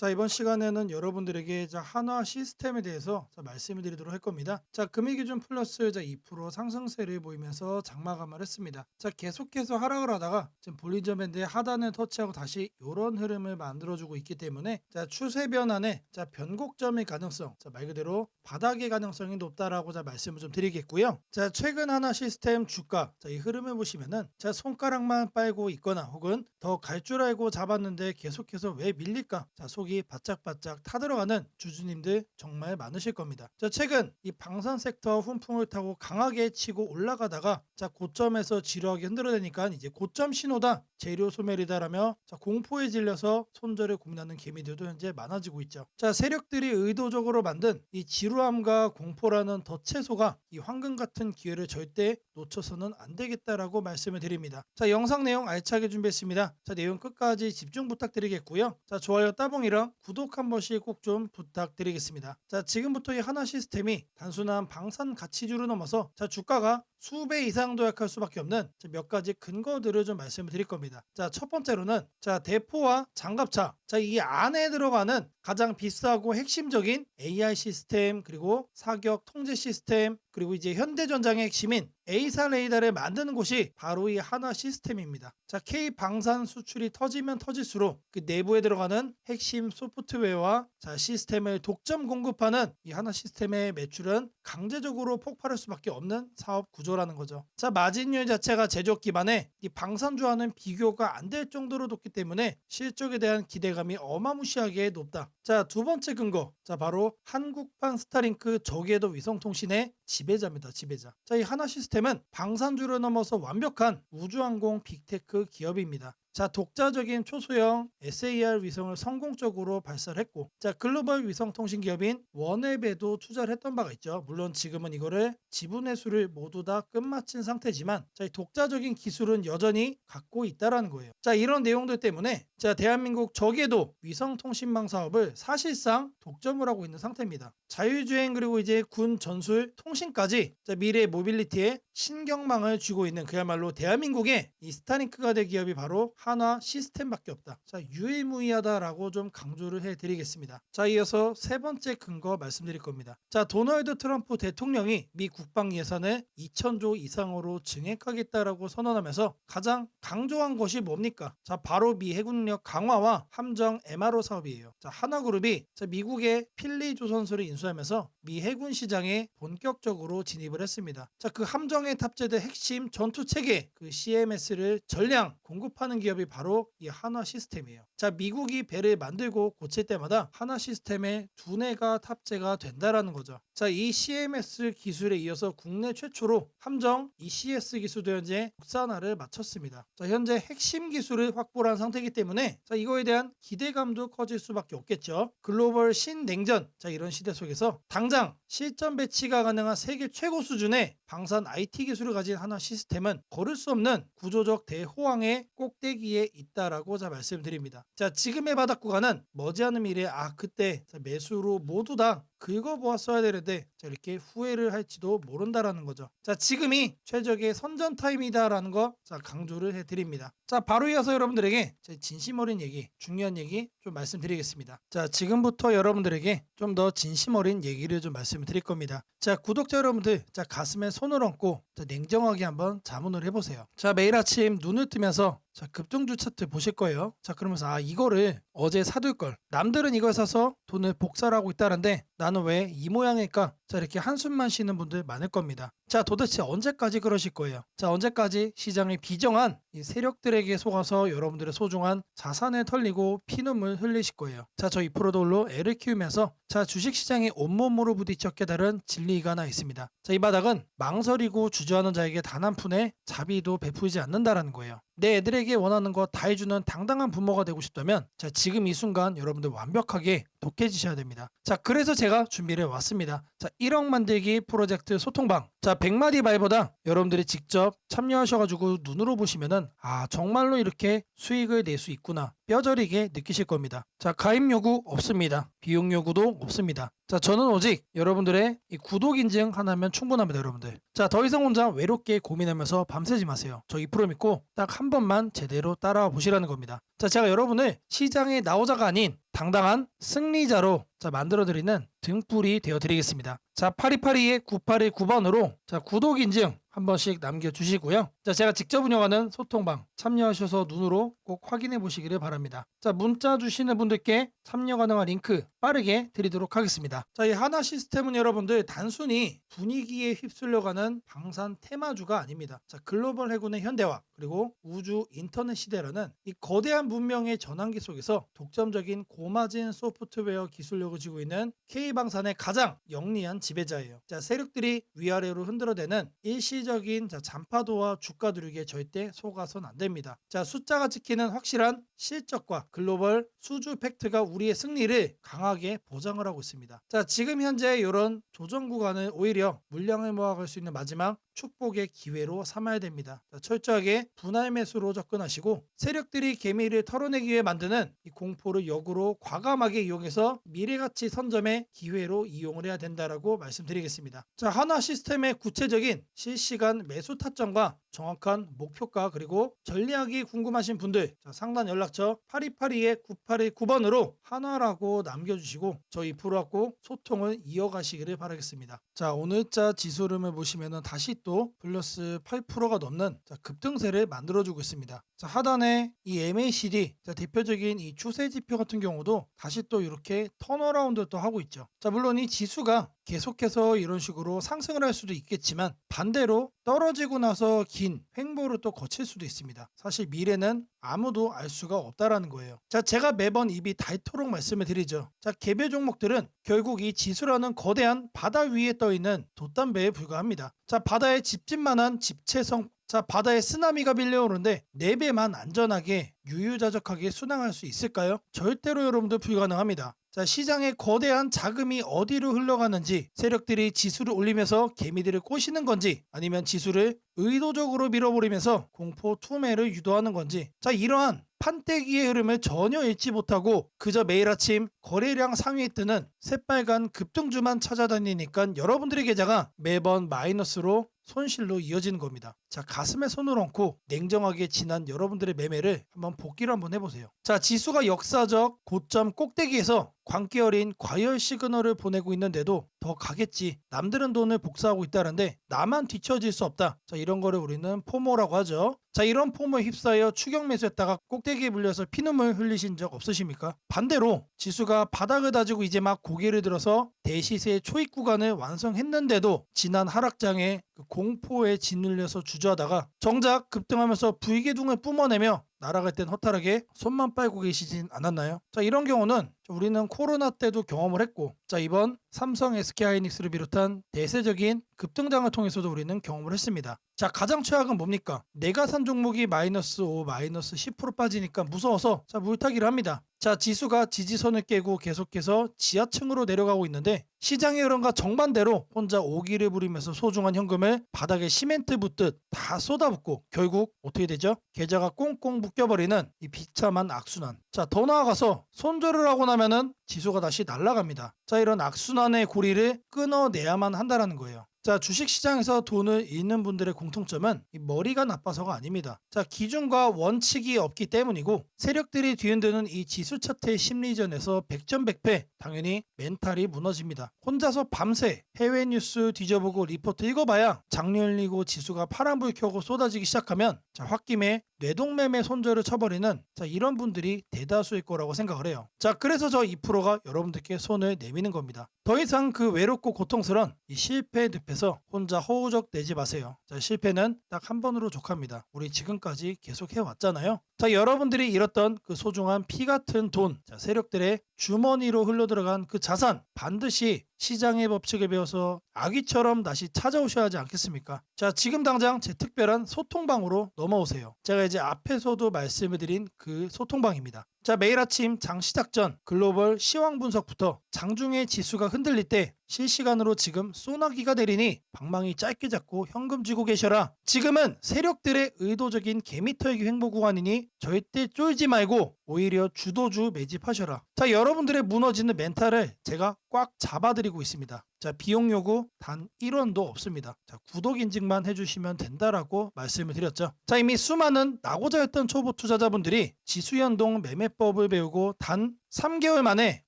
자, 이번 시간에는 여러분들에게 한화 시스템에 대해서 말씀을 드리도록 할 겁니다. 자, 금일 기준 플러스 2% 상승세를 보이면서 장마감을 했습니다. 자, 계속해서 하락을 하다가 지금 볼린저 밴드의 하단을 터치하고 다시 이런 흐름을 만들어주고 있기 때문에 추세 변환의 변곡점의 가능성, 말 그대로 바닥의 가능성이 높다라고 말씀을 좀 드리겠고요. 자, 최근 하나 시스템 주가 이 흐름을 보시면은 손가락만 빨고 있거나 혹은 더 갈 줄 알고 잡았는데 계속해서 왜 밀릴까? 속이 바짝바짝 타들어가는 주주님들 정말 많으실 겁니다. 최근 이 방산 섹터 훈풍을 타고 강하게 치고 올라가다가 고점에서 지루하게 흔들어대니까 이제 고점 신호다, 재료 소멸이다라며 공포에 질려서 손절을 고민하는 개미들도 현재 많아지고 있죠. 세력들이 의도적으로 만든 이 지루함과 공포라는 덫채소가 이 황금 같은 기회를 절대 놓쳐서는 안 되겠다라고 말씀을 드립니다. 영상 내용 알차게 준비했습니다. 내용 끝까지 집중 부탁드리겠고요. 좋아요 따봉이랑 구독 한 번씩 꼭 좀 부탁드리겠습니다. 지금부터 이 하나 시스템이 단순한 방산 가치주로 넘어서 주가가 수배 이상 도약할 수밖에 없는 몇 가지 근거들을 좀 말씀을 드릴 겁니다. 첫 번째로는 대포와 장갑차, 이 안에 들어가는 가장 비싸고 핵심적인 AI 시스템, 그리고 사격 통제 시스템, 그리고 이제 현대전장의 핵심인 A사 레이더를 만드는 곳이 바로 이 하나 시스템입니다. K 방산 수출이 터지면 터질수록 그 내부에 들어가는 핵심 소프트웨어와 시스템을 독점 공급하는 이 하나 시스템의 매출은 강제적으로 폭발할 수밖에 없는 사업 구조라는 거죠. 마진율 자체가 제조업 기반에 이 방산주와는 비교가 안 될 정도로 높기 때문에 실적에 대한 기대감이 어마무시하게 높다. 두 번째 근거, 바로 한국판 스타링크 저궤도 위성통신의 지배자입니다. 지배자. 이 하나 시스템은 방산주를 넘어서 완벽한 우주항공 빅테크 기업입니다. 독자적인 초소형 SAR 위성을 성공적으로 발사를 했고, 글로벌 위성 통신 기업인 원웹에도 투자를 했던 바가 있죠. 물론 지금은 이거를 지분회수를 모두 다 끝마친 상태지만 이 독자적인 기술은 여전히 갖고 있다라는 거예요. 이런 내용들 때문에 대한민국 저궤도 위성 통신망 사업을 사실상 독점을 하고 있는 상태입니다. 자율주행, 그리고 이제 군 전술 통신까지 미래 모빌리티의 신경망을 쥐고 있는 그야말로 대한민국의 이 스타링크가 될 기업이 바로 하나 시스템밖에 없다. 유일무이하다라고 좀 강조를 해드리겠습니다. 이어서 세 번째 근거 말씀드릴 겁니다. 도널드 트럼프 대통령이 미 국방 예산을 2,000조 이상으로 증액하겠다라고 선언하면서 가장 강조한 것이 뭡니까? 바로 미 해군력 강화와 함정 MRO 사업이에요. 하나그룹이 미국의 필리 조선소를 인수하면서 미 해군 시장에 본격적으로 진입을 했습니다. 그 함정에 탑재된 핵심 전투 체계, 그 CMS를 전량 공급하는 기업이 바로 이 하나 시스템이에요. 미국이 배를 만들고 고칠 때마다 하나 시스템에 두뇌가 탑재가 된다라는 거죠. 이 CMS 기술에 이어서 국내 최초로 함정 ECS 기술도 현재 국산화를 마쳤습니다. 현재 핵심 기술을 확보한 상태이기 때문에 이거에 대한 기대감도 커질 수밖에 없겠죠. 글로벌 신냉전, 이런 시대 속에서 당장 실전 배치가 가능한 세계 최고 수준의 방산 IT 기술을 가진 하나 시스템은 거를 수 없는 구조적 대호황의 꼭대기에 있다라고 말씀드립니다. 지금의 바닥 구간은 머지않은 미래에 그때 매수로 모두 다 긁어보았어야 되는데 이렇게 후회를 할지도 모른다라는 거죠. 지금이 최적의 선전 타임이다라는 거 강조를 해드립니다. 바로 이어서 여러분들에게 제 진심 어린 얘기, 중요한 얘기 좀 말씀드리겠습니다. 지금부터 여러분들에게 좀 더 진심 어린 얘기를 좀 말씀을 드릴 겁니다. 구독자 여러분들, 가슴에 손을 얹고 냉정하게 한번 자문을 해보세요. 매일 아침 눈을 뜨면서 급등주 차트 보실 거예요. 그러면서 이거를 어제 사둘 걸, 남들은 이걸 사서 돈을 복사를 하고 있다는데 나는 왜 이 모양일까? 이렇게 한숨만 쉬는 분들 많을 겁니다. 도대체 언제까지 그러실 거예요? 언제까지 시장의 비정한 이 세력들에게 속아서 여러분들의 소중한 자산을 털리고 피눈물 흘리실 거예요. 저희 프로돌로 애를 키우면서 주식시장에 온몸으로 부딪혀 깨달은 진리가 하나 있습니다. 이 바닥은 망설이고 주저하는 자에게 단 한 푼의 자비도 베풀지 않는다라는 거예요. 내 애들에게 원하는 거 다 해주는 당당한 부모가 되고 싶다면 지금 이 순간 여러분들 완벽하게 독해지셔야 됩니다. 그래서 제가 준비를 왔습니다. 1억 만들기 프로젝트 소통방, 100마디 말보다 여러분들이 직접 참여하셔가지고 눈으로 보시면은 정말로 이렇게 수익을 낼 수 있구나 뼈저리게 느끼실 겁니다. 가입 요구 없습니다. 비용 요구도 없습니다. 자, 저는 오직 여러분들의 이 구독 인증 하나면 충분합니다, 여러분들. 자, 더 이상 혼자 외롭게 고민하면서 밤새지 마세요. 저 2% 믿고 딱 한 번만 제대로 따라와 보시라는 겁니다. 자, 제가 여러분을 시장의 나오자가 아닌 당당한 승리자로 만들어드리는 등불이 되어드리겠습니다. 자, 8282-9819번으로 자, 구독 인증 한 번씩 남겨주시고요. 자, 제가 직접 운영하는 소통방 참여하셔서 눈으로 꼭 확인해 보시기를 바랍니다. 자, 문자 주시는 분들께 참여 가능한 링크 빠르게 드리도록 하겠습니다. 자, 이 하나 시스템은 여러분들 단순히 분위기에 휩쓸려가는 방산 테마주가 아닙니다. 자, 글로벌 해군의 현대화 그리고 우주 인터넷 시대라는 이 거대한 문명의 전환기 속에서 독점적인 고마진 소프트웨어 기술력을 쥐고 있는 K방산의 가장 영리한 지배자예요. 자, 세력들이 위아래로 흔들어대는 일시적인 잔파도와 주가 누르기에 절대 속아선 안 됩니다. 자, 숫자가 지키는 확실한 실적과 글로벌 수주 팩트가 우리의 승리를 강하게 보장을 하고 있습니다. 자, 지금 현재 이런 조정 구간을 오히려 물량을 모아갈 수 있는 마지막 축복의 기회로 삼아야 됩니다. 자, 철저하게 분할 매수로 접근하시고 세력들이 개미를 털어내기 위해 만드는 이 공포를 역으로 과감하게 이용해서 미래가치 선점의 기회로 이용을 해야 된다라고 말씀드리겠습니다. 자, 하나 시스템의 구체적인 실시간 매수 타점과 정확한 목표가 그리고 전략이 궁금하신 분들 자, 상단 연락처 8282-9819번으로 하나라고 남겨주시고 저희 프로하고 소통을 이어가시기를 바라겠습니다. 자, 오늘자 지수 흐름을 보시면 다시 또 플러스 8%가 넘는 급등세를 만들어주고 있습니다. 자, 하단에 이 MACD 대표적인 이 추세 지표 같은 경우도 다시 또 이렇게 턴어라운드 또 하고 있죠. 자, 물론 이 지수가 계속해서 이런 식으로 상승을 할 수도 있겠지만 반대로 떨어지고 나서 긴 횡보를 또 거칠 수도 있습니다. 사실 미래는 아무도 알 수가 없다라는 거예요. 자, 제가 매번 입이 닳도록 말씀을 드리죠. 자, 개별 종목들은 결국 이 지수라는 거대한 바다 위에 떠 있는 돛담배에 불과합니다. 자, 바다에 집집만한 집체성 자, 바다에 쓰나미가 밀려오는데 4배만 안전하게 유유자적하게 순항할 수 있을까요? 절대로 여러분들 불가능합니다. 자, 시장의 거대한 자금이 어디로 흘러가는지 세력들이 지수를 올리면서 개미들을 꼬시는 건지 아니면 지수를 의도적으로 밀어버리면서 공포 투매를 유도하는 건지 자, 이러한 판때기의 흐름을 전혀 읽지 못하고 그저 매일 아침 거래량 상위에 뜨는 새빨간 급등주만 찾아다니니까 여러분들의 계좌가 매번 마이너스로 손실로 이어지는 겁니다. 자, 가슴에 손을 얹고 냉정하게 지난 여러분들의 매매를 한번 복기를 한번 해보세요. 자, 지수가 역사적 고점 꼭대기에서 광기 어린 과열 시그널을 보내고 있는데도 더 가겠지. 남들은 돈을 복사하고 있다는데 나만 뒤처질 수 없다. 자, 이런 거를 우리는 포모라고 하죠. 자, 이런 포모에 휩싸여 추격 매수했다가 꼭대기에 물려서 피눈물 흘리신 적 없으십니까? 반대로 지수가 바닥을 다지고 이제 막 고개를 들어서 대시세 초입 구간을 완성했는데도 지난 하락장에 그 공포에 짓눌려서 주저하다가 정작 급등하면서 부익의둥을 뿜어내며 날아갈 땐 허탈하게 손만 빨고 계시진 않았나요? 자, 이런 경우는 우리는 코로나 때도 경험을 했고 자, 이번 삼성 SK하이닉스를 비롯한 대세적인 급등장을 통해서도 우리는 경험을 했습니다. 자, 가장 최악은 뭡니까? 내가 산 종목이 마이너스 5, 마이너스 10% 빠지니까 무서워서 자, 물타기를 합니다. 자, 지수가 지지선을 깨고 계속해서 지하층으로 내려가고 있는데 시장의 흐름과 정반대로 혼자 오기를 부리면서 소중한 현금을 바닥에 시멘트 붓듯 다 쏟아붓고 결국 어떻게 되죠? 계좌가 꽁꽁 묶여버리는 이 비참한 악순환. 자, 더 나아가서 손절을 하고 나면은 지수가 다시 날아갑니다. 자, 이런 악순환의 고리를 끊어내야만 한다는 거예요. 자, 주식시장에서 돈을 잃는 분들의 공통점은 머리가 나빠서가 아닙니다. 자, 기준과 원칙이 없기 때문이고 세력들이 뒤흔드는 이 지수 차트의 심리전에서 백전백패 당연히 멘탈이 무너집니다. 혼자서 밤새 해외 뉴스 뒤져보고 리포트 읽어봐야 장류 흘리고 지수가 파란불 켜고 쏟아지기 시작하면 자, 홧김에 뇌동매매 손절을 쳐버리는 자, 이런 분들이 대다수일 거라고 생각을 해요. 자, 그래서 저 2%가 여러분들께 손을 내미는 겁니다. 더 이상 그 외롭고 고통스러운 이 실패의 늪에서 혼자 허우적 내지 마세요. 자, 실패는 딱 한 번으로 족합니다. 우리 지금까지 계속 해왔잖아요. 자, 여러분들이 잃었던 그 소중한 피 같은 돈, 자, 세력들의 주머니로 흘러들어간 그 자산 반드시 시장의 법칙을 배워서 아기처럼 다시 찾아오셔야 하지 않겠습니까? 자, 지금 당장 제 특별한 소통방으로 넘어오세요. 제가 이제 앞에서도 말씀을 드린 그 소통방입니다. 자, 매일 아침 장 시작 전 글로벌 시황 분석부터 장중에 지수가 흔들릴 때 실시간으로 지금 소나기가 내리니 방망이 짧게 잡고 현금 쥐고 계셔라. 지금은 세력들의 의도적인 개미털기 횡보 구간이니 절대 쫄지 말고 오히려 주도주 매집하셔라. 자, 여러분들의 무너지는 멘탈을 제가 꽉 잡아드리고 있습니다. 자, 비용 요구 단 1원도 없습니다. 자, 구독 인증만 해주시면 된다라고 말씀을 드렸죠. 자, 이미 수많은 낙오자였던 초보 투자자분들이 지수연동 매매법을 배우고 단 3개월 만에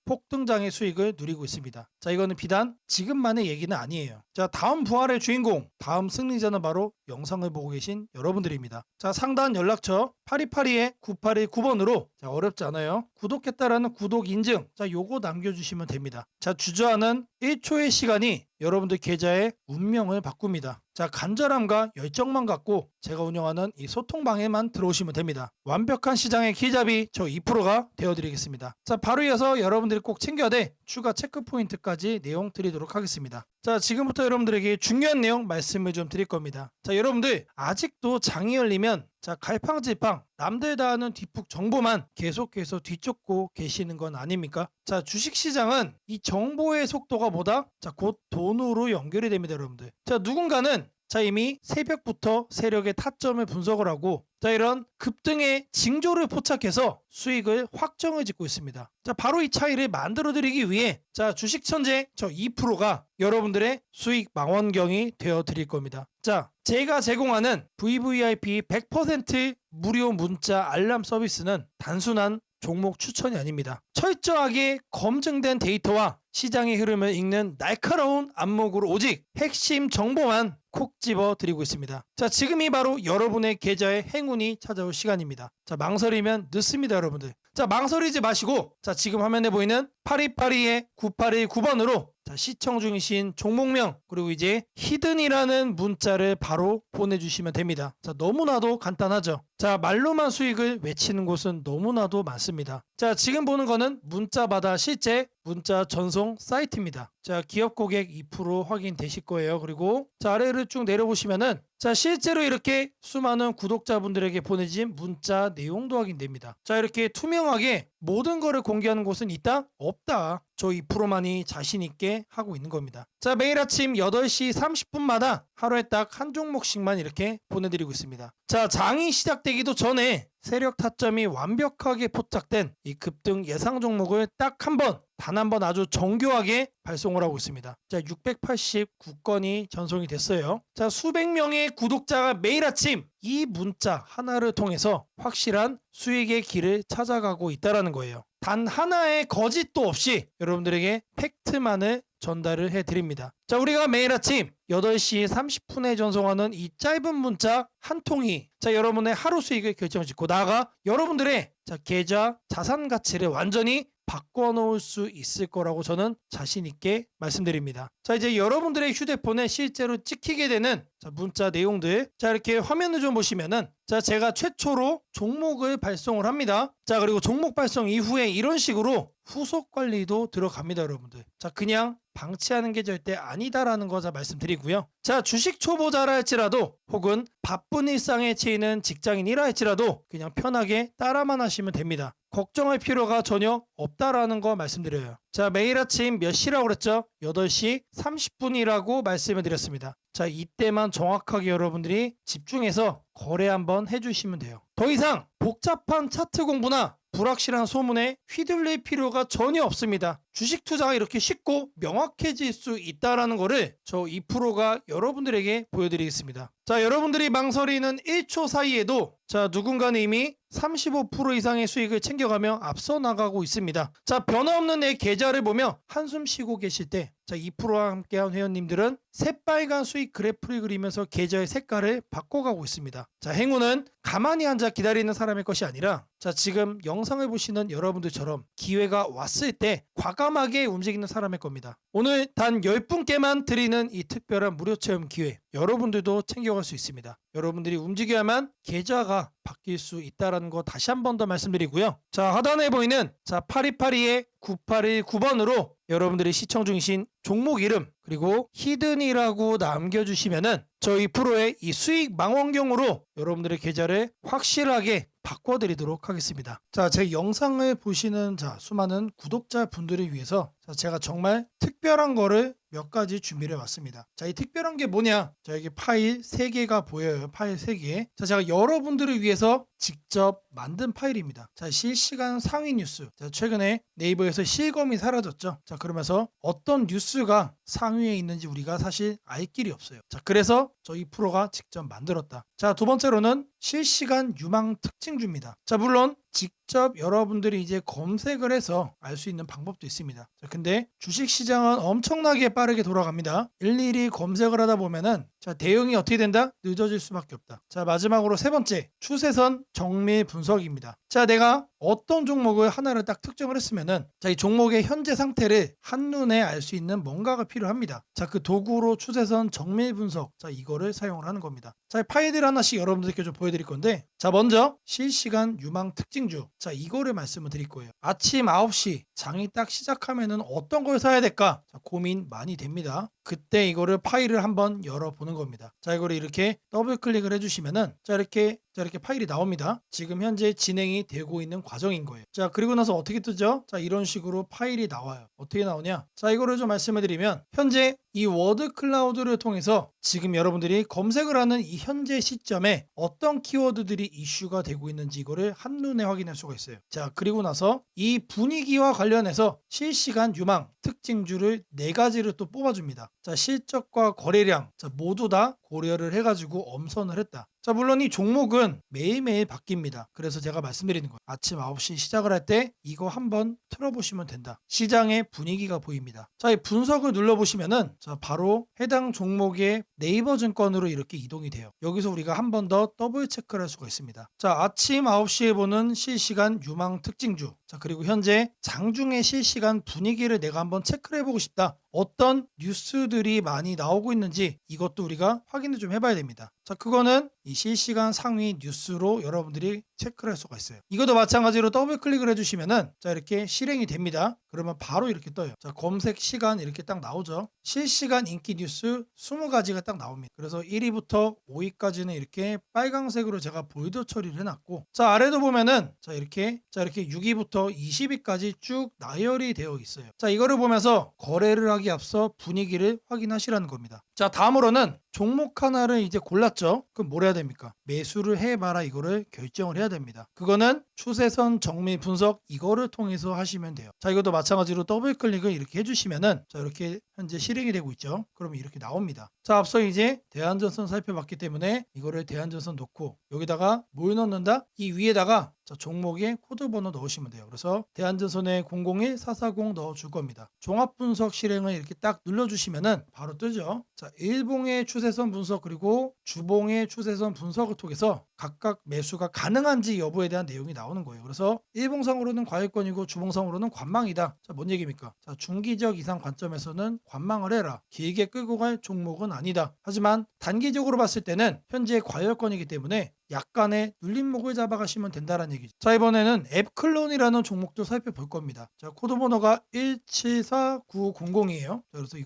폭등장의 수익을 누리고 있습니다. 자, 이거는 비단 지금만의 얘기는 아니에요. 자, 다음 부활의 주인공, 다음 승리자는 바로 영상을 보고 계신 여러분들입니다. 자, 상단 연락처 8282-9819번으로 자, 어렵지 않아요. 구독했다라는 구독 인증, 자, 요거 남겨주시면 됩니다. 자, 주저하는 1초의 시간이 여러분들 계좌의 운명을 바꿉니다. 자, 간절함과 열정만 갖고 제가 운영하는 이 소통방에만 들어오시면 됩니다. 완벽한 시장의 기잡이 저 2%가 되어드리겠습니다. 자, 바로 이어서 여러분들이 꼭 챙겨야 돼 추가 체크포인트까지 내용 드리도록 하겠습니다. 자, 지금부터 여러분들에게 중요한 내용 말씀을 좀 드릴 겁니다. 자, 여러분들 아직도 장이 열리면 자, 갈팡질팡 남들 다 아는 뒷북 정보만 계속해서 뒤쫓고 계시는 건 아닙니까? 자, 주식시장은 이 정보의 속도가 뭐다? 자, 곧 돈으로 연결이 됩니다, 여러분들. 자, 누군가는 자, 이미 새벽부터 세력의 타점을 분석을 하고 자, 이런 급등의 징조를 포착해서 수익을 확정을 짓고 있습니다. 자, 바로 이 차이를 만들어 드리기 위해 자, 주식 천재 저 2%가 여러분들의 수익 망원경이 되어 드릴 겁니다. 자, 제가 제공하는 VVIP 100% 무료 문자 알람 서비스는 단순한 종목 추천이 아닙니다. 철저하게 검증된 데이터와 시장의 흐름을 읽는 날카로운 안목으로 오직 핵심 정보만 콕 집어 드리고 있습니다. 자, 지금이 바로 여러분의 계좌에 행운이 찾아올 시간입니다. 자, 망설이면 늦습니다, 여러분들. 자, 망설이지 마시고 자, 지금 화면에 보이는 8282-9819번으로 자, 시청 중이신 종목명 그리고 이제 히든이라는 문자를 바로 보내주시면 됩니다. 자, 너무나도 간단하죠. 자, 말로만 수익을 외치는 곳은 너무나도 많습니다. 자, 지금 보는 거는 문자마다 실제 문자 전송 사이트입니다. 자, 기업 고객 2% 확인되실 거예요. 그리고 자, 아래를 쭉 내려보시면은 자, 실제로 이렇게 수많은 구독자분들에게 보내진 문자 내용도 확인됩니다. 자, 이렇게 투명하게 모든 거를 공개하는 곳은 있다? 없다. 저 2%만이 자신 있게 하고 있는 겁니다. 자, 매일 아침 8시 30분마다 하루에 딱 한 종목씩만 이렇게 보내드리고 있습니다. 자, 장이 시작되기도 전에 세력 타점이 완벽하게 포착된 이 급등 예상 종목을 딱 단 한 번 아주 정교하게 발송을 하고 있습니다. 자, 689건이 전송이 됐어요. 자, 수백 명의 구독자가 매일 아침 이 문자 하나를 통해서 확실한 수익의 길을 찾아가고 있다는 거예요. 단 하나의 거짓도 없이 여러분들에게 팩트만을 전달을 해드립니다. 자, 우리가 매일 아침 8시 30분에 전송하는 이 짧은 문자 한 통이 자, 여러분의 하루 수익을 결정짓고 나아가 여러분들의 자, 계좌 자산 가치를 완전히 바꿔놓을 수 있을 거라고 저는 자신 있게 말씀드립니다. 자, 이제 여러분들의 휴대폰에 실제로 찍히게 되는 자, 문자 내용들 자, 이렇게 화면을 좀 보시면은 자, 제가 최초로 종목을 발송을 합니다. 자, 그리고 종목 발송 이후에 이런 식으로 후속 관리도 들어갑니다, 여러분들. 자, 그냥 방치하는 게 절대 아니다라는 거 자, 말씀드리고요. 자, 주식 초보자라 할지라도 혹은 바쁜 일상에 치이는 직장인이라 할지라도 그냥 편하게 따라만 하시면 됩니다. 걱정할 필요가 전혀 없다라는 거 말씀드려요. 자, 매일 아침 몇 시라고 그랬죠? 8시 30분이라고 말씀을 드렸습니다. 자, 이때만 정확하게 여러분들이 집중해서 거래 한번 해주시면 돼요. 더 이상 복잡한 차트 공부나 불확실한 소문에 휘둘릴 필요가 전혀 없습니다. 주식 투자가 이렇게 쉽고 명확해질 수 있다는 거를 저 2%가 여러분들에게 보여드리겠습니다. 자, 여러분들이 망설이는 1초 사이에도 자, 누군가는 이미 35% 이상의 수익을 챙겨가며 앞서 나가고 있습니다. 자, 변화없는 내 계좌를 보며 한숨 쉬고 계실 때 자, 2%와 함께한 회원님들은 새빨간 수익 그래프를 그리면서 계좌의 색깔을 바꿔가고 있습니다. 자, 행운은 가만히 앉아 기다리는 사람의 것이 아니라 자, 지금 영상을 보시는 여러분들처럼 기회가 왔을 때 과감하게 움직이는 사람의 겁니다. 오늘 단 10분께만 드리는 이 특별한 무료 체험 기회 여러분들도 챙겨갈 수 있습니다. 여러분들이 움직여야만 계좌가 바뀔 수 있다는 거 다시 한 번 더 말씀드리고요. 자, 하단에 보이는 자, 8282-9819번으로 여러분들이 시청 중이신 종목 이름 그리고 히든이라고 남겨주시면은 저희 프로의 이 수익 망원경으로 여러분들의 계좌를 확실하게 바꿔드리도록 하겠습니다. 자, 제 영상을 보시는 자, 수많은 구독자 분들을 위해서 자, 제가 정말 특별한 거를 몇 가지 준비를 해왔습니다. 자, 이 특별한 게 뭐냐? 자, 여기 파일 3개가 보여요. 파일 3개. 자, 제가 여러분들을 위해서 직접 만든 파일입니다. 자, 실시간 상위 뉴스. 자, 최근에 네이버에서 실검이 사라졌죠. 자, 그러면서 어떤 뉴스가 상위에 있는지 우리가 사실 알 길이 없어요. 자, 그래서 저희 프로가 직접 만들었다. 자, 두 번째로는 실시간 유망 특징주입니다. 자, 물론 직접 여러분들이 이제 검색을 해서 알 수 있는 방법도 있습니다. 자, 근데 주식시장은 엄청나게 빠르게 돌아갑니다. 일일이 검색을 하다 보면은 자, 대응이 어떻게 된다? 늦어질 수밖에 없다. 자, 마지막으로 세 번째, 추세선 정밀 분석입니다. 자, 내가 어떤 종목을 하나를 딱 특정을 했으면은 자, 이 종목의 현재 상태를 한눈에 알 수 있는 뭔가가 필요합니다. 자, 그 도구로 추세선 정밀 분석. 자, 이거를 사용을 하는 겁니다. 자, 파일들 하나씩 여러분들께 좀 보여드릴 건데 자, 먼저 실시간 유망 특징주. 자, 이거를 말씀을 드릴 거예요. 아침 9시 장이 딱 시작하면은 어떤 걸 사야 될까? 자, 고민 많이 됩니다. 그때 이거를 파일을 한번 열어보는 겁니다. 자, 이거를 이렇게 더블 클릭을 해주시면은 자, 이렇게 파일이 나옵니다. 지금 현재 진행이 되고 있는 과정인 거예요. 자, 그리고 나서 어떻게 뜨죠? 자, 이런 식으로 파일이 나와요. 어떻게 나오냐? 자, 이거를 좀 말씀을 드리면 현재 이 워드 클라우드를 통해서 지금 여러분들이 검색을 하는 이 현재 시점에 어떤 키워드들이 이슈가 되고 있는지 이거를 한눈에 확인할 수가 있어요. 자, 그리고 나서 이 분위기와 관련해서 실시간 유망 특징주를 4가지를 또 뽑아줍니다. 자, 실적과 거래량 자, 모두 다 고려를 해가지고 엄선을 했다. 자, 물론 이 종목은 매일매일 바뀝니다. 그래서 제가 말씀드리는 거예요. 아침 9시 시작을 할 때 이거 한번 틀어보시면 된다. 시장의 분위기가 보입니다. 자, 이 분석을 눌러보시면은 자, 바로 해당 종목의 네이버 증권으로 이렇게 이동이 돼요. 여기서 우리가 한 번 더 더블 체크를 할 수가 있습니다. 자, 아침 9시에 보는 실시간 유망 특징주. 자, 그리고 현재 장중의 실시간 분위기를 내가 한번 체크를 해보고 싶다. 어떤 뉴스들이 많이 나오고 있는지 이것도 우리가 확인을 좀 해봐야 됩니다. 자, 그거는 이 실시간 상위 뉴스로 여러분들이 체크를 할 수가 있어요. 이것도 마찬가지로 더블 클릭을 해주시면은 자, 이렇게 실행이 됩니다. 그러면 바로 이렇게 떠요. 자, 검색 시간 이렇게 딱 나오죠. 실시간 인기 뉴스 20가지가 딱 나옵니다. 그래서 1위부터 5위까지는 이렇게 빨강색으로 제가 볼드 처리를 해놨고 자, 아래도 보면은 자, 이렇게 6위부터 20위까지 쭉 나열이 되어 있어요. 자, 이거를 보면서 거래를 하기 앞서 분위기를 확인하시라는 겁니다. 자, 다음으로는 종목 하나를 이제 골랐죠. 그럼 뭘 해야 됩니까? 매수를 해봐라 이거를 결정을 해야 됩니다. 그거는 추세선 정밀 분석 이거를 통해서 하시면 돼요. 자, 이것도 마찬가지로 더블 클릭을 이렇게 해주시면은 자, 이렇게 현재 실행이 되고 있죠. 그러면 이렇게 나옵니다. 자, 앞서 이제 대한전선 살펴봤기 때문에 이거를 대한전선 놓고 여기다가 뭘 넣는다? 이 위에다가 자, 종목의 코드 번호 넣으시면 돼요. 그래서 대한전선에 001440 넣어줄 겁니다. 종합분석 실행을 이렇게 딱 눌러주시면은 바로 뜨죠. 자, 일봉의 추세선 분석 그리고 주봉의 추세선 분석을 통해서 각각 매수가 가능한지 여부에 대한 내용이 나오는 거예요. 그래서 일봉상으로는 과열권이고 주봉상으로는 관망이다. 자, 뭔 얘기입니까? 자, 중기적 이상 관점에서는 관망을 해라. 길게 끌고 갈 종목은 아니다. 하지만 단기적으로 봤을 때는 현재 과열권이기 때문에 약간의 눌림목을 잡아가시면 된다는 얘기죠. 자, 이번에는 앱클론이라는 종목도 살펴볼 겁니다. 자, 코드 번호가 174900이에요. 그래서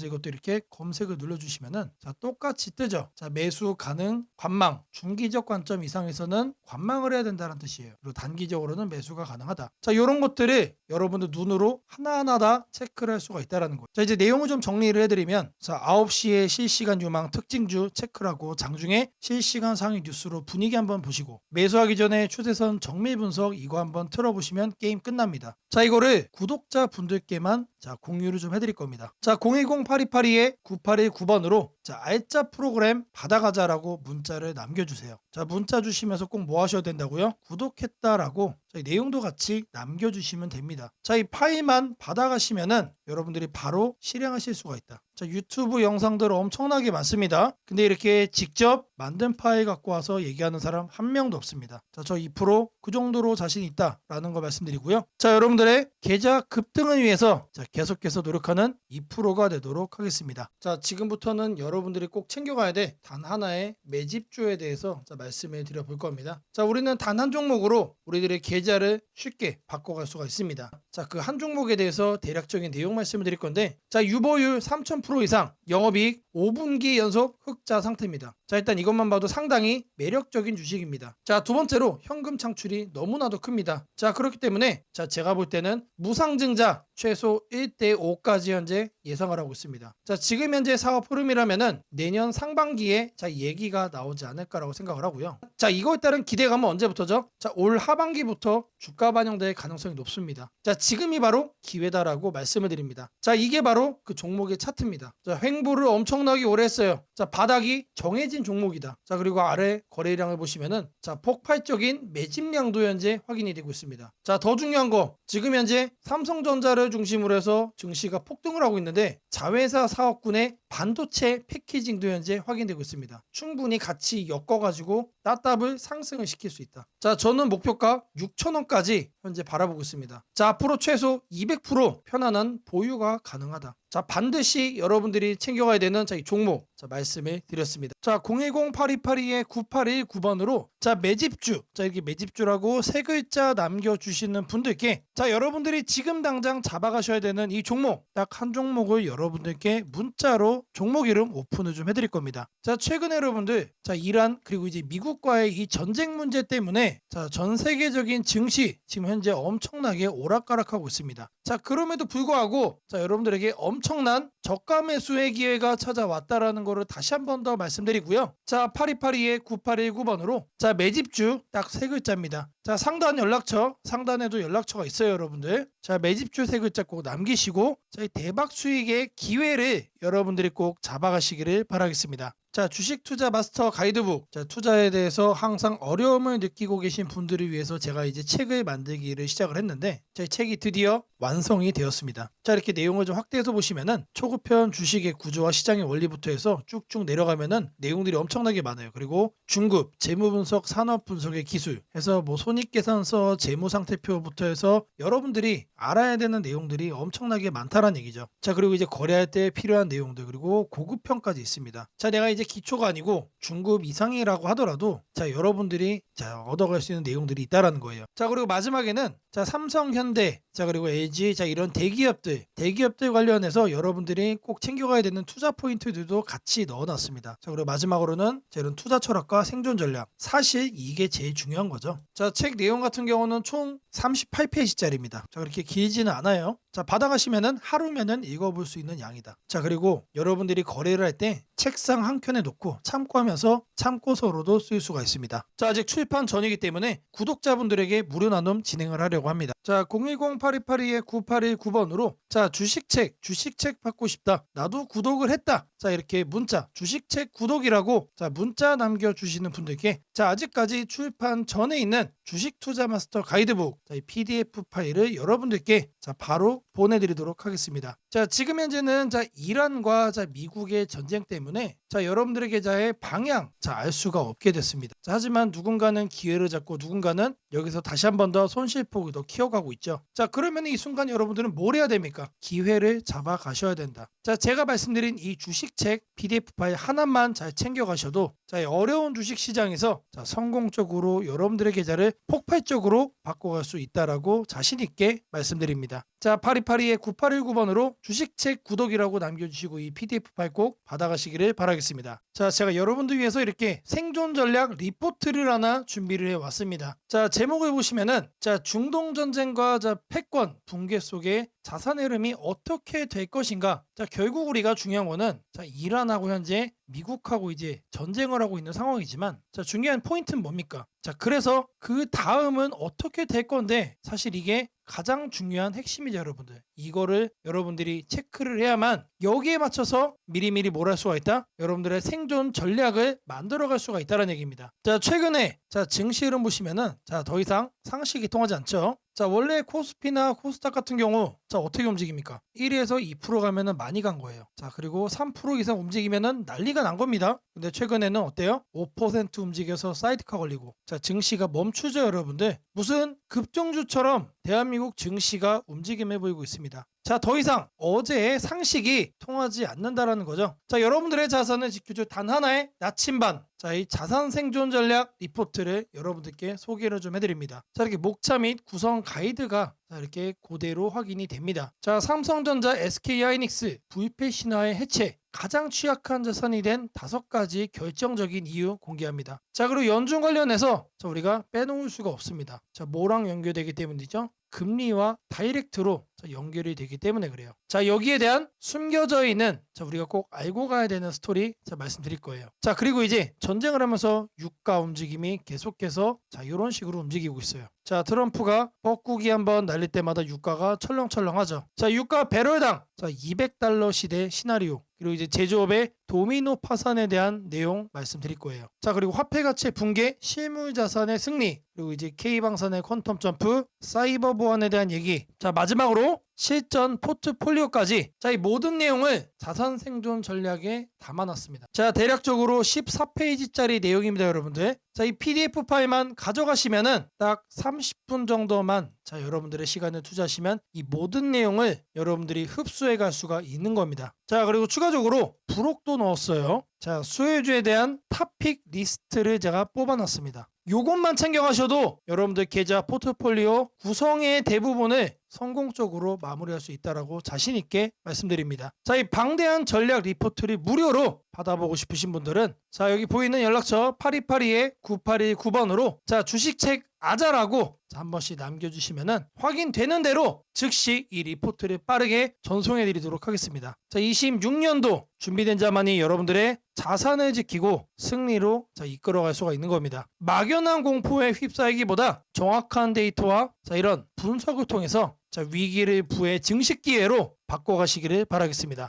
이것도 이렇게 검색을 눌러주시면은 자, 똑같이 뜨죠. 자, 매수 가능 관망 중기적 관점 이상에서는 관망을 해야 된다는 뜻이에요. 그리고 단기적으로는 매수가 가능하다. 자, 이런 것들을 여러분들 눈으로 하나하나 다 체크를 할 수가 있다는 거예요. 자, 이제 내용을 좀 정리를 해드리면 자, 9시에 실시간 유망 특징주 체크를 하고 장중에 실시간 상위 뉴스 로 분위기 한번 보시고 매수하기 전에 추세선 정밀 분석 이거 한번 틀어보시면 게임 끝납니다. 자, 이거를 구독자 분들께만 자, 공유를 좀 해드릴 겁니다. 자, 010-8282-9819번으로 자, 알짜 프로그램 받아가자라고 문자를 남겨주세요. 자, 문자 주시면서 꼭 뭐 하셔야 된다고요? 구독했다라고 자, 이 내용도 같이 남겨주시면 됩니다. 자, 이 파일만 받아가시면은 여러분들이 바로 실행하실 수가 있다. 자, 유튜브 영상들 엄청나게 많습니다. 근데 이렇게 직접 만든 파일 갖고 와서 얘기하는 사람 한 명도 없습니다. 자, 저 2% 그 정도로 자신 있다라는 거 말씀드리고요. 자, 여러분들의 계좌 급등을 위해서 자, 계속해서 노력하는 2%가 되도록 하겠습니다. 자, 지금부터는 여러분들이 꼭 챙겨가야 돼 단 하나의 매집주에 대해서 자, 말씀을 드려볼 겁니다. 자, 우리는 단 한 종목으로 우리들의 계좌를 쉽게 바꿔갈 수가 있습니다. 자, 그 한 종목에 대해서 대략적인 내용 말씀을 드릴 건데 자, 유보율 3000% 이상 영업이익 5분기 연속 흑자 상태입니다. 자, 일단 이것만 봐도 상당히 매력적인 주식입니다. 자, 두 번째로 현금 창출이 너무나도 큽니다. 자, 그렇기 때문에 자, 제가 볼 때는 무상증자 최소 1대5까지 현재 예상을 하고 있습니다. 자, 지금 현재 사업 흐름이라면은 내년 상반기에 자, 얘기가 나오지 않을까라고 생각을 하고요. 자, 이거에 따른 기대감은 언제부터죠? 자, 올 하반기부터 주가 반영될 가능성이 높습니다. 자, 지금이 바로 기회다라고 말씀을 드립니다. 자, 이게 바로 그 종목의 차트입니다. 자, 횡보를 엄청나게 오래 했어요. 자, 바닥이 정해진 종목이다. 자, 그리고 아래 거래량을 보시면은 자, 폭발적인 매집량도 현재 확인이 되고 있습니다. 자, 더 중요한 거 지금 현재 삼성전자를 중심으로 해서 증시가 폭등을 하고 있는데 자회사 사업군의 반도체 패키징도 현재 확인되고 있습니다. 충분히 같이 엮어가지고 따답을 상승을 시킬 수 있다. 자, 저는 목표가 6,000원까지 현재 바라보고 있습니다. 자, 앞으로 최소 200% 편안한 보유가 가능하다. 자, 반드시 여러분들이 챙겨가야 되는 자, 이 종목 자, 말씀을 드렸습니다. 자, 010-8282-9819번으로 자, 매집주 자, 이렇게 매집주라고 세 글자 남겨주시는 분들께 자, 여러분들이 지금 당장 잡아가셔야 되는 이 종목 딱 한 종목을 여러분들께 문자로 종목 이름 오픈을 좀 해드릴 겁니다. 자, 최근에 여러분들 자, 이란 그리고 이제 미국과의 이 전쟁 문제 때문에 자, 전 세계적인 증시 지금 현재 엄청나게 오락가락하고 있습니다. 자, 그럼에도 불구하고 자, 여러분들에게 엄청난 저가 매수의 기회가 찾아왔다라는 거를 다시 한 번 더 말씀드리고요. 자, 8282-9819번으로 자, 매집주 딱 세 글자입니다. 자, 상단 연락처, 상단에도 연락처가 있어요, 여러분들. 자, 매집주 세 글자 꼭 남기시고 자, 이 대박 수익의 기회를 여러분들이 꼭 잡아가시기를 바라겠습니다. 자, 주식 투자 마스터 가이드북. 자, 투자에 대해서 항상 어려움을 느끼고 계신 분들을 위해서 제가 이제 책을 만들기를 시작을 했는데 제 책이 드디어 완성이 되었습니다. 자, 이렇게 내용을 좀 확대해서 보시면은 초급편 주식의 구조와 시장의 원리부터 해서 쭉쭉 내려가면은 내용들이 엄청나게 많아요. 그리고 중급, 재무 분석, 산업 분석의 기술 해서 뭐 손익계산서, 재무 상태표부터 해서 여러분들이 알아야 되는 내용들이 엄청나게 많다라는 얘기죠. 자, 그리고 이제 거래할 때 필요한 내용들 그리고 고급편까지 있습니다. 자, 내가 이제 기초가 아니고 중급 이상이라고 하더라도 자, 여러분들이 자, 얻어갈 수 있는 내용들이 있다라는 거예요. 자, 그리고 마지막에는 자, 삼성, 현대, 자, 그리고 LG, 자, 이런 대기업들 관련해서 여러분들이 꼭 챙겨가야 되는 투자 포인트들도 같이 넣어놨습니다. 자, 그리고 마지막으로는 자, 이런 투자 철학과 생존 전략. 사실 이게 제일 중요한 거죠. 자, 책 내용 같은 경우는 총 38페이지짜리입니다. 자, 그렇게 길지는 않아요. 자, 받아가시면은 하루면은 읽어볼 수 있는 양이다. 자, 그리고 여러분들이 거래를 할 때 책상 한 켠에 놓고 참고하면서 참고서로도 쓸 수가 있습니다. 자, 아직 출판 전이기 때문에 구독자분들에게 무료 나눔 진행을 하려고 합니다. 자, 010-8282-9819번으로 자, 주식책 받고 싶다. 나도 구독을 했다. 자, 이렇게 문자 주식책 구독이라고 자, 문자 남겨주시는 분들께 자, 아직까지 출판 전에 있는 주식 투자 마스터 가이드북 자, 이 PDF 파일을 여러분들께 자, 바로 보내드리도록 하겠습니다. 자, 지금 현재는 자, 이란과 자, 미국의 전쟁 때문에 자, 여러분들의 계좌의 방향 자, 알 수가 없게 됐습니다. 자, 하지만 누군가는 기회를 잡고 누군가는 여기서 다시 한 번 더 손실폭을 더 키워가고 있죠. 자, 그러면 이 순간 여러분들은 뭘 해야 됩니까? 기회를 잡아 가셔야 된다. 자, 제가 말씀드린 이 주식책 PDF 파일 하나만 잘 챙겨 가셔도 자, 이 어려운 주식 시장에서 자, 성공적으로 여러분들의 계좌를 폭발적으로 바꿔갈 수 있다라고 자신 있게 말씀드립니다. 자, 8282-9819번으로 주식책 구독이라고 남겨주시고 이 PDF 파일 꼭 받아가시기를 바라겠습니다. 자, 제가 여러분들 위해서 이렇게 생존 전략 리포트를 하나 준비를 해왔습니다. 자, 제목을 보시면은 자, 중동 전쟁과 자, 패권 붕괴 속에 자산 흐름이 어떻게 될 것인가. 자, 결국 우리가 중요한 거는 자, 이란하고 현재 미국하고 이제 전쟁을 하고 있는 상황이지만 자, 중요한 포인트는 뭡니까? 자, 그래서 그 다음은 어떻게 될 건데 사실 이게 가장 중요한 핵심이죠, 여러분들. 이거를 여러분들이 체크를 해야만 여기에 맞춰서 미리미리 뭘 할 수가 있다? 여러분들의 생존 전략을 만들어갈 수가 있다는 얘기입니다. 자, 최근에 자, 증시 흐름 보시면은 자, 더 이상 상식이 통하지 않죠. 자, 원래 코스피나 코스닥 같은 경우 자, 어떻게 움직입니까? 1에서 2% 가면은 많이 간 거예요. 자, 그리고 3% 이상 움직이면은 난리가 난 겁니다. 근데 최근에는 어때요? 5% 움직여서 사이드카 걸리고 자, 증시가 멈추죠, 여러분들. 무슨 급등주처럼 대한민국 증시가 움직임해 보이고 있습니다. 자, 더 이상 어제의 상식이 통하지 않는다라는 거죠. 자, 여러분들의 자산을 지켜줄 단 하나의 나침반. 자, 이 자산 생존 전략 리포트를 여러분들께 소개를 좀 해드립니다. 자, 이렇게 목차 및 구성 가이드가 자, 이렇게 그대로 확인이 됩니다. 자, 삼성전자, SK하이닉스, VP 신화의 해체, 가장 취약한 자산이 된 5가지 결정적인 이유 공개합니다. 자, 그리고 연중 관련해서 자, 우리가 빼놓을 수가 없습니다. 자, 뭐랑 연결되기 때문이죠? 금리와 다이렉트로 자, 연결이 되기 때문에 그래요. 자, 여기에 대한 숨겨져 있는 자, 우리가 꼭 알고 가야 되는 스토리 자, 말씀드릴 거예요. 자, 그리고 이제 전쟁을 하면서 유가 움직임이 계속해서 자, 이런 식으로 움직이고 있어요. 자, 트럼프가 뻐꾸기 한번 날릴 때마다 유가가 철렁철렁하죠. 자, 유가 배럴당 자, $200 시대 시나리오, 그리고 이제 제조업의 도미노 파산에 대한 내용 말씀드릴 거예요. 자, 그리고 화폐 가치의 붕괴, 실물 자산의 승리, 그리고 이제 K방산의 퀀텀 점프, 사이버 보안에 대한 얘기. 자, 마지막으로 실전 포트폴리오까지 자, 이 모든 내용을 자산 생존 전략에 담아놨습니다. 자, 대략적으로 14페이지짜리 내용입니다, 여러분들. 자, 이 PDF 파일만 가져가시면은 딱 30분 정도만 자, 여러분들의 시간을 투자하시면 이 모든 내용을 여러분들이 흡수해 갈 수가 있는 겁니다. 자, 그리고 추가적으로 부록도 넣었어요. 자, 수혜주에 대한 탑픽 리스트를 제가 뽑아놨습니다. 요것만 챙겨가셔도 여러분들 계좌 포트폴리오 구성의 대부분을 성공적으로 마무리할 수 있다라고 자신 있게 말씀드립니다. 자, 이 방대한 전략 리포트를 무료로 받아보고 싶으신 분들은 자, 여기 보이는 연락처 8282-9819번으로 자, 주식책 아자라고 자, 한 번씩 남겨주시면은 확인되는 대로 즉시 이 리포트를 빠르게 전송해 드리도록 하겠습니다. 자, 26년도 준비된 자만이 여러분들의 자산을 지키고 승리로 자, 이끌어갈 수가 있는 겁니다. 막연한 공포에 휩싸이기보다 정확한 데이터와 자, 이런 분석을 통해서 자, 위기를 부의 증식 기회로 바꿔가시기를 바라겠습니다.